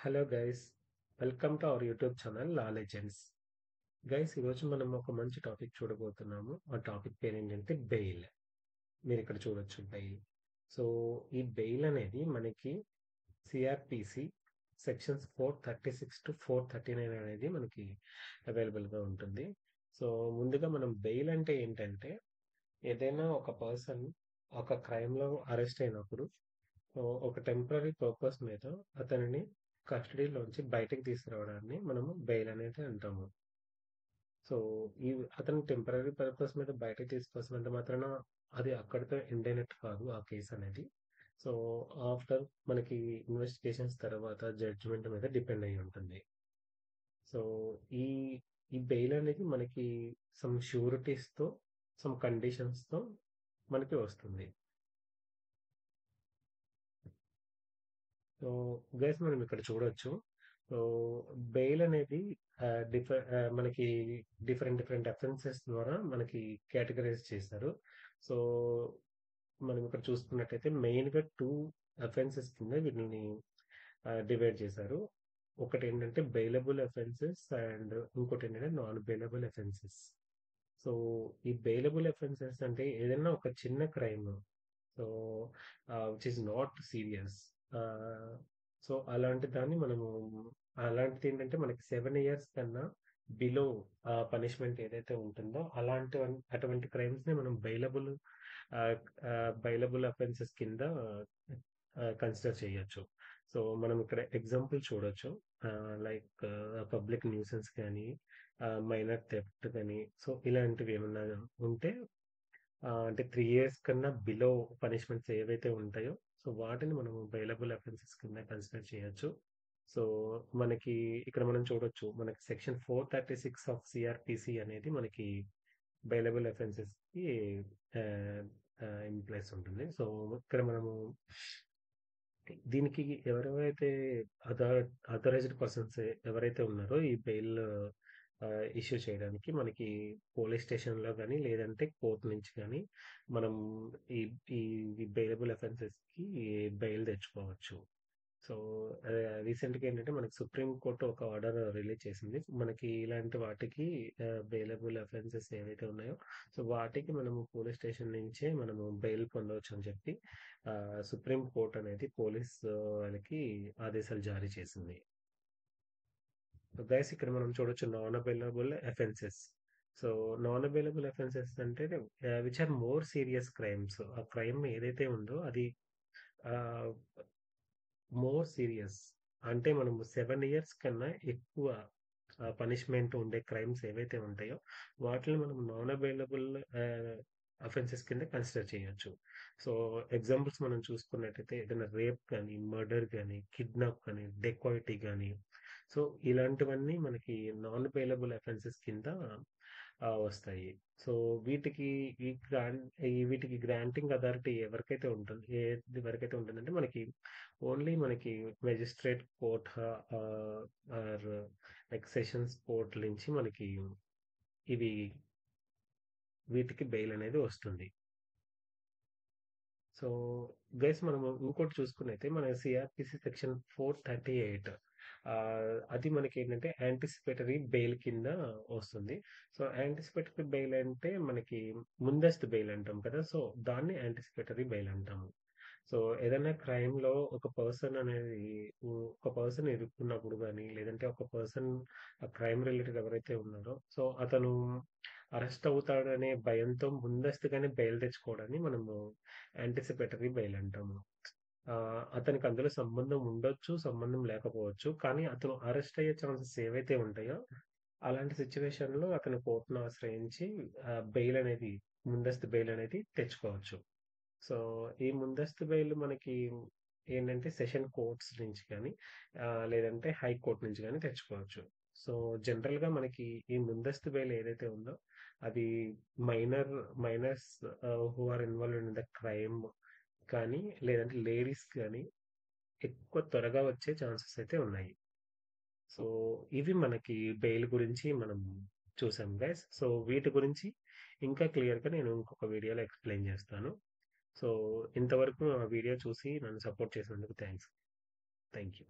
Hello guys, welcome to our YouTube channel law legends. Guys, ఈరోజు మనం ఒక మంచి టాపిక్ చూడబోతున్నాము. ఆ టాపిక్ పేరు ఏంటంటే బెయిల్. మీరు ఇక్కడ చూడొచ్చు బెయిల్. సో ఈ బెయిల్ అనేది మనకి సిఆర్పిసి సెక్షన్స్ 436 టు 439 అనేది మనకి అవైలబుల్గా ఉంటుంది. సో ముందుగా మనం బెయిల్ అంటే ఏంటంటే ఏదైనా ఒక పర్సన్ ఒక క్రైమ్లో అరెస్ట్ అయినప్పుడు ఒక టెంపరరీ పర్పస్ మీద అతనిని కస్టడీలోంచి బయటకు తీసుకురావడాన్ని మనము బెయిల్ అనేది అంటాము. సో ఈ అతను టెంపరరీ పర్పస్ మీద బయటకు తీసుకొచ్చినంత మాత్రాన అది అక్కడితో ఎండ్ అయినట్టు కాదు ఆ కేసు అనేది. సో ఆఫ్టర్ మనకి ఇన్వెస్టిగేషన్స్ తర్వాత జడ్జిమెంట్ మీద డిపెండ్ అయి ఉంటుంది. సో ఈ ఈ బెయిల్ అనేది మనకి సమ్ షూరిటీస్తో సమ్ కండిషన్స్తో మనకి వస్తుంది. సో గైస్, మనం ఇక్కడ చూడొచ్చు. సో బెయిల్ అనేది మనకి డిఫరెంట్ డిఫరెంట్ అఫెన్సెస్ ద్వారా మనకి కేటగరైజ్ చేశారు. సో మనం ఇక్కడ చూసుకున్నట్టయితే మెయిన్గా టూ అఫెన్సెస్ కింద వీటిని డివైడ్ చేశారు. ఒకటి ఏంటంటే బెయిలబుల్ అఫెన్సెస్ అండ్ ఇంకోటి ఏంటంటే నాన్ బెయిలబుల్ అఫెన్సెస్. సో ఈ బెయిలబుల్ అఫెన్సెస్ అంటే ఏదైనా ఒక చిన్న crime, so which is not serious. So అలాంటి దాన్ని మనము అలాంటిది ఏంటంటే మనకి 7 years కన్నా బిలో పనిష్మెంట్ ఏదైతే ఉంటుందో అటువంటి క్రైమ్స్ ని మనం బైలబుల్ అఫెన్సెస్ కింద కన్సిడర్ చేయొచ్చు. సో మనం ఇక్కడ ఎగ్జాంపుల్ చూడొచ్చు. లైక్ పబ్లిక్ న్యూసెన్స్ కానీ, మైనర్ థెఫ్ట్ కానీ, సో ఇలాంటివి ఏమన్నా ఉంటే అంటే 3 years కన్నా బిలో పనిష్మెంట్స్ ఏవైతే ఉంటాయో సో వాటిని మనము బెయిలబుల్ అఫెన్సెస్ కింద కన్సిడర్ చేయొచ్చు. సో మనకి ఇక్కడ మనం చూడొచ్చు, మనకి సెక్షన్ 436 ఆఫ్ సిఆర్పిసి అనేది మనకి బెయిలబుల్ అఫెన్సెస్ కి ఇన్ ప్లేస్ ఉంటుంది. సో ఇక్కడ మనము దీనికి ఎవరెవరైతే అథరైజ్డ్ పర్సన్స్ ఎవరైతే ఉన్నారో ఈ బెయిల్ ఇష్యూ చేయడానికి మనకి పోలీస్ స్టేషన్లో కానీ లేదంటే కోర్టు నుంచి కానీ మనం ఈ ఈ బెయిలబుల్ అఫెన్సెస్కి బెయిల్ తెచ్చుకోవచ్చు. సో రీసెంట్గా ఏంటంటే మనకి సుప్రీం కోర్టు ఒక ఆర్డర్ రిలీజ్ చేసింది. మనకి ఇలాంటి వాటికి బెయిలబుల్ అఫెన్సెస్ ఏవైతే ఉన్నాయో సో వాటికి మనము పోలీస్ స్టేషన్ నుంచే మనము బెయిల్ పొందవచ్చు అని చెప్పి సుప్రీం కోర్ట్ అనేది పోలీస్ వాళ్ళకి ఆదేశాలు జారీ చేసింది. గైస్, ఇక్కడ మనం చూడొచ్చు non bailable offences. So non bailable offences అంటే which are more serious crimes. ఆ క్రైమ్ ఏదైతే ఉందో అది మోర్ సీరియస్ అంటే మనము 7 years కన్నా ఎక్కువ పనిష్మెంట్ ఉండే క్రైమ్స్ ఏవైతే ఉంటాయో వాటిని మనం నాన్ అవైలబుల్ అఫెన్సెస్ కింద కన్సిడర్ చేయొచ్చు. సో ఎగ్జాంపుల్స్ మనం చూసుకున్నట్టయితే ఏదైనా రేప్ కానీ, మర్డర్ కానీ, కిడ్నాప్ కానీ, డెకాయిటీ కానీ, సో ఇలాంటివన్నీ మనకి నాన్ బెయిలబుల్ అఫెన్సెస్ కింద వస్తాయి. సో వీటికి వీటికి గ్రాంటింగ్ అథారిటీ ఎవరికైతే ఉంటుందంటే మనకి ఓన్లీ మనకి magistrate court or like sessions court నుంచి మనకి ఇవి వీటికి బెయిల్ అనేది వస్తుంది. సో గైస్, మనము ఇంకోటి చూసుకున్నైతే మన సిఆర్పిసి సెక్షన్ 438 అది మనకి ఏంటంటే యాంటిసిపేటరీ బెయిల్ కింద వస్తుంది. సో యాంటిసిపేటరీ బెయిల్ అంటే మనకి ముందస్తు బెయిల్ అంటాం కదా, సో దాన్ని యాంటిసిపేటరీ బెయిల్ అంటాము. సో ఏదైనా క్రైమ్ లో ఒక పర్సన్ ఇరుక్కున్నప్పుడు కానీ లేదంటే ఒక పర్సన్ ఆ క్రైమ్ రిలేటెడ్ ఎవరైతే ఉన్నారో సో అతను అరెస్ట్ అవుతాడనే భయంతో ముందస్తుగానే బెయిల్ తెచ్చుకోవడాన్ని మనము యాంటిసిపేటరీ బెయిల్ అంటాము. అతనికి అందులో సంబంధం ఉండొచ్చు, సంబంధం లేకపోవచ్చు, కానీ అతను అరెస్ట్ అయ్యే ఛాన్సెస్ ఏవైతే ఉంటాయో అలాంటి సిచ్యువేషన్ లో అతను కోర్టును ఆశ్రయించి ముందస్తు బెయిల్ అనేది తెచ్చుకోవచ్చు. సో ఈ ముందస్తు బెయిల్ మనకి ఏంటంటే సెషన్ కోర్ట్స్ నుంచి కానీ లేదంటే హైకోర్టు నుంచి కానీ తెచ్చుకోవచ్చు. సో జనరల్ గా మనకి ఈ ముందస్తు బెయిల్ ఏదైతే ఉందో అది minors who are involved in the crime కానీ లేదంటే లేడీస్ కానీ ఎక్కువ త్వరగా వచ్చే ఛాన్సెస్ అయితే ఉన్నాయి. సో ఇవి మనకి బెయిల్ గురించి మనం చూసాం గైస్. సో వీటి గురించి ఇంకా క్లియర్గా నేను ఇంకొక వీడియోలో ఎక్స్ప్లెయిన్ చేస్తాను. సో ఇంతవరకు ఆ వీడియో చూసి నన్ను సపోర్ట్ చేసినందుకు థ్యాంక్ యూ.